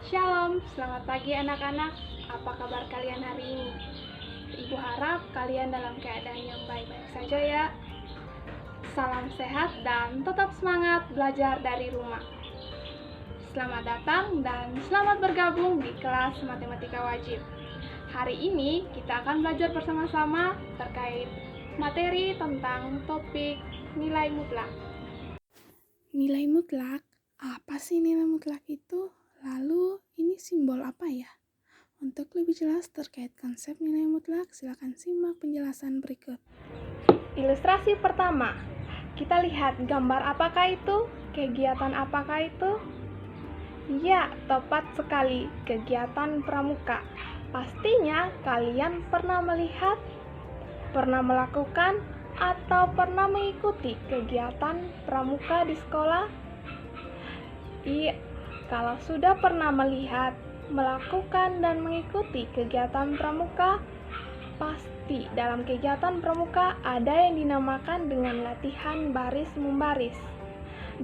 Shalom, selamat pagi anak-anak. Apa kabar kalian hari ini? Ibu harap kalian dalam keadaan yang baik-baik saja ya. Salam sehat dan tetap semangat belajar dari rumah. Selamat datang dan selamat bergabung di kelas matematika wajib. Hari ini kita akan belajar bersama-sama terkait materi tentang topik nilai mutlak. Nilai mutlak? Apa sih nilai mutlak itu? Lalu ini simbol apa ya? Untuk lebih jelas terkait konsep nilai mutlak, silakan simak penjelasan berikut. Ilustrasi pertama, kita lihat gambar apakah itu? Kegiatan apakah itu? Ya, tepat sekali, kegiatan pramuka. Pastinya kalian pernah melihat, pernah melakukan, atau pernah mengikuti kegiatan pramuka di sekolah? Iya, kalau sudah pernah melihat, melakukan, dan mengikuti kegiatan pramuka, pasti dalam kegiatan pramuka ada yang dinamakan dengan latihan baris membaris.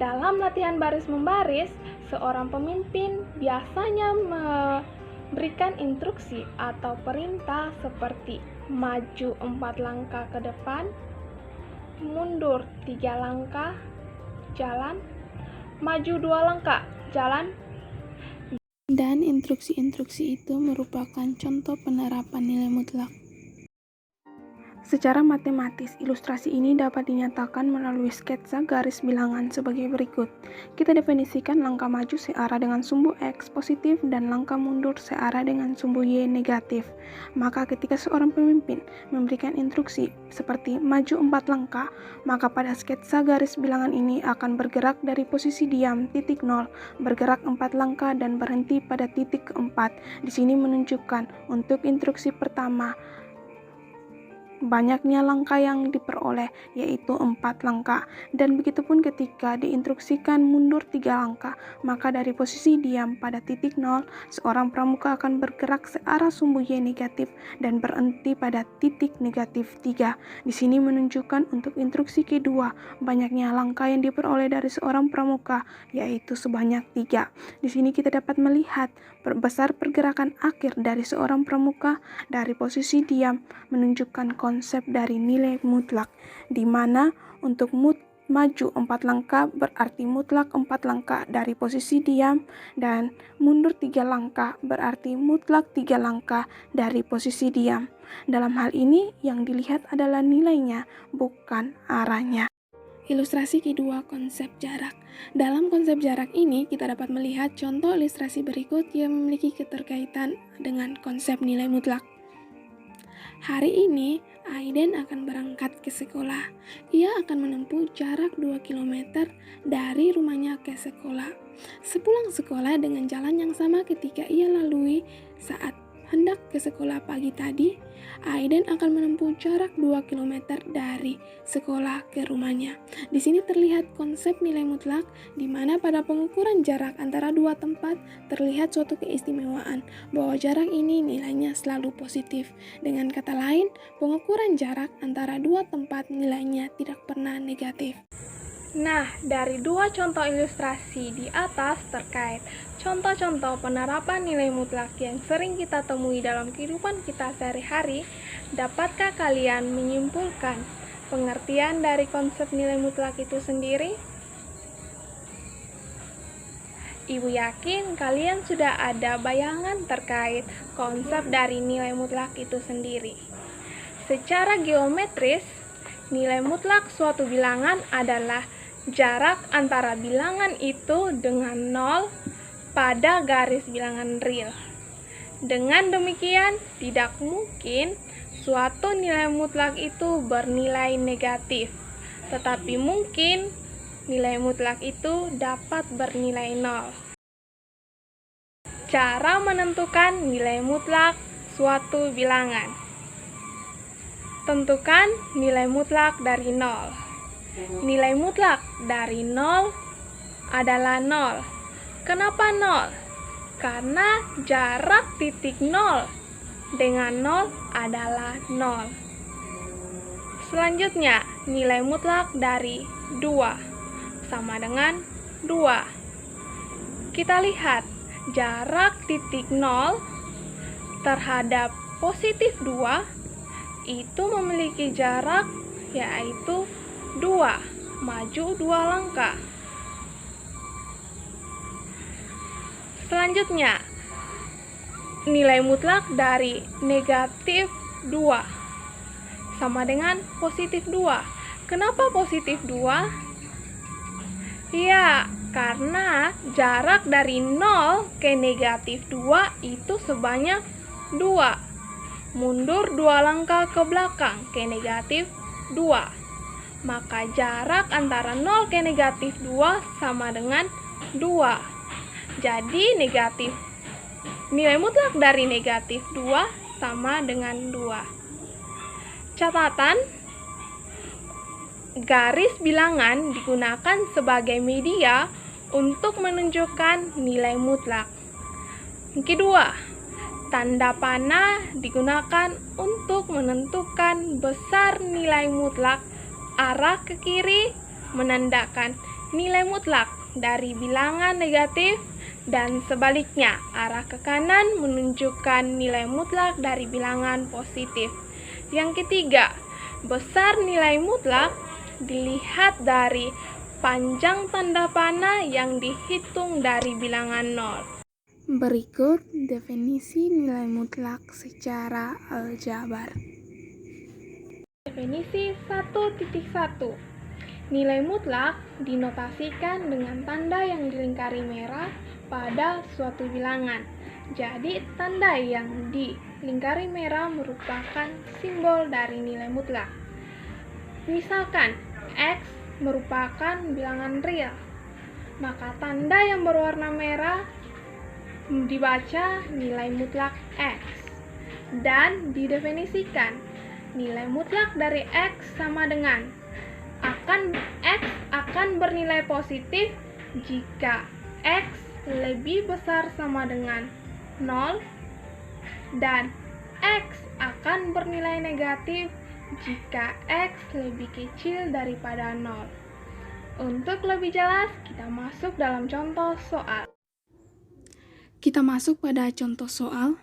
Dalam latihan baris membaris, seorang pemimpin biasanya memberikan instruksi atau perintah seperti maju 4 langkah ke depan, mundur 3 langkah, jalan, maju 2 langkah, jalan. Dan instruksi-instruksi itu merupakan contoh penerapan nilai mutlak. Secara matematis, ilustrasi ini dapat dinyatakan melalui sketsa garis bilangan sebagai berikut. Kita definisikan langkah maju searah dengan sumbu X positif dan langkah mundur searah dengan sumbu Y negatif. Maka ketika seorang pemimpin memberikan instruksi seperti maju 4 langkah, maka pada sketsa garis bilangan ini akan bergerak dari posisi diam titik 0, bergerak 4 langkah dan berhenti pada titik keempat. Di sini menunjukkan untuk instruksi pertama, banyaknya langkah yang diperoleh, yaitu 4 langkah. Dan begitupun ketika diinstruksikan mundur 3 langkah, maka dari posisi diam pada titik 0, seorang pramuka akan bergerak searah sumbu Y negatif dan berhenti pada titik negatif 3. Di sini menunjukkan untuk instruksi kedua, banyaknya langkah yang diperoleh dari seorang pramuka, yaitu sebanyak 3. Di sini kita dapat melihat besar pergerakan akhir dari seorang pramuka dari posisi diam, menunjukkan konsep dari nilai mutlak, di mana untuk maju 4 langkah berarti mutlak 4 langkah dari posisi diam, dan mundur 3 langkah berarti mutlak 3 langkah dari posisi diam. Dalam hal ini yang dilihat adalah nilainya, bukan arahnya. Ilustrasi kedua, konsep jarak. Dalam konsep jarak ini, kita dapat melihat contoh ilustrasi berikut yang memiliki keterkaitan dengan konsep nilai mutlak. Hari ini, Aiden akan berangkat ke sekolah. Ia akan menempuh jarak 2 km dari rumahnya ke sekolah. Sepulang sekolah dengan jalan yang sama ketika ia lalui saat hendak ke sekolah pagi tadi, Aiden akan menempuh jarak 2 km dari sekolah ke rumahnya. Di sini terlihat konsep nilai mutlak, di mana pada pengukuran jarak antara dua tempat terlihat suatu keistimewaan, bahwa jarak ini nilainya selalu positif. Dengan kata lain, pengukuran jarak antara dua tempat nilainya tidak pernah negatif. Nah, dari dua contoh ilustrasi di atas terkait contoh-contoh penerapan nilai mutlak yang sering kita temui dalam kehidupan kita sehari-hari, dapatkah kalian menyimpulkan pengertian dari konsep nilai mutlak itu sendiri? Ibu yakin kalian sudah ada bayangan terkait konsep dari nilai mutlak itu sendiri. Secara geometris, nilai mutlak suatu bilangan adalah jarak antara bilangan itu dengan 0 pada garis bilangan real. Dengan demikian, tidak mungkin suatu nilai mutlak itu bernilai negatif, tetapi mungkin nilai mutlak itu dapat bernilai 0. Cara menentukan nilai mutlak suatu bilangan. Tentukan nilai mutlak dari 0. Nilai mutlak dari 0 adalah 0. Kenapa 0? Karena jarak titik 0 dengan 0 adalah 0. Selanjutnya, nilai mutlak dari 2 sama dengan 2. Kita lihat jarak titik 0 terhadap positif 2 itu memiliki jarak yaitu 2, maju 2 langkah. Selanjutnya, nilai mutlak dari negatif 2 sama dengan positif 2. Kenapa positif 2? Ya, karena jarak dari 0 ke negatif 2 itu sebanyak 2. Mundur 2 langkah ke belakang ke negatif 2. Maka jarak antara 0 ke negatif 2 sama dengan 2. Jadi nilai mutlak dari negatif 2 sama dengan 2. Catatan, garis bilangan digunakan sebagai media untuk menunjukkan nilai mutlak. Kedua, tanda panah digunakan untuk menentukan besar nilai mutlak. Arah ke kiri menandakan nilai mutlak dari bilangan negatif dan sebaliknya, arah ke kanan menunjukkan nilai mutlak dari bilangan positif. Yang ketiga, besar nilai mutlak dilihat dari panjang tanda panah yang dihitung dari bilangan 0. Berikut definisi nilai mutlak secara aljabar. Definisi 1.1. Nilai mutlak dinotasikan dengan tanda yang dilingkari merah pada suatu bilangan. Jadi, tanda yang dilingkari merah merupakan simbol dari nilai mutlak. Misalkan, X merupakan bilangan real, maka tanda yang berwarna merah dibaca nilai mutlak X. Dan didefinisikan, nilai mutlak dari X sama dengan X akan bernilai positif jika X lebih besar sama dengan 0 dan X akan bernilai negatif jika X lebih kecil daripada 0. Untuk lebih jelas, kita masuk dalam contoh soal. Kita masuk pada contoh soal.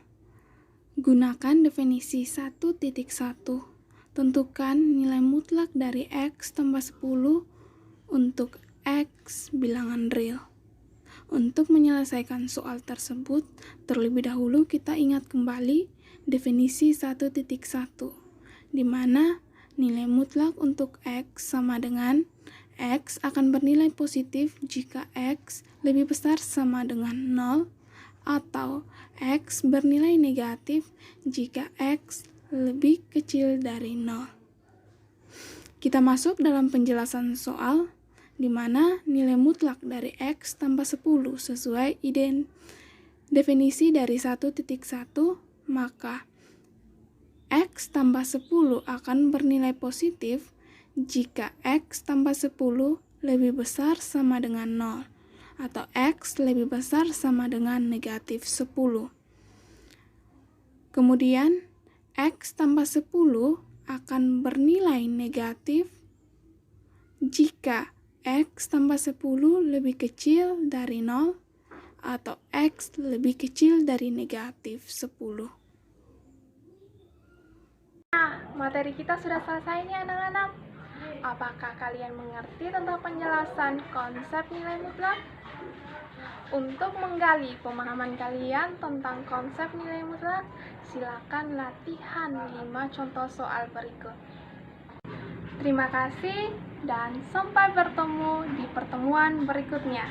Gunakan definisi 1.1. Tentukan nilai mutlak dari X tambah 10 untuk X bilangan real. Untuk menyelesaikan soal tersebut, terlebih dahulu kita ingat kembali definisi 1.1, di mana nilai mutlak untuk X sama dengan X akan bernilai positif jika X lebih besar sama dengan 0 atau X bernilai negatif jika X lebih kecil dari 0. Kita masuk dalam penjelasan soal, di mana nilai mutlak dari X tambah 10 sesuai definisi dari 1.1, maka X tambah 10 akan bernilai positif jika X tambah 10 lebih besar sama dengan 0 atau X lebih besar sama dengan negatif 10. Kemudian X tambah 10 akan bernilai negatif jika X tambah 10 lebih kecil dari 0 atau X lebih kecil dari negatif 10. Nah, materi kita sudah selesai nih anak-anak. Apakah kalian mengerti tentang penjelasan konsep nilai mutlak? Untuk menggali pemahaman kalian tentang konsep nilai mutlak, silakan latihan 5 contoh soal berikut. Terima kasih dan sampai bertemu di pertemuan berikutnya.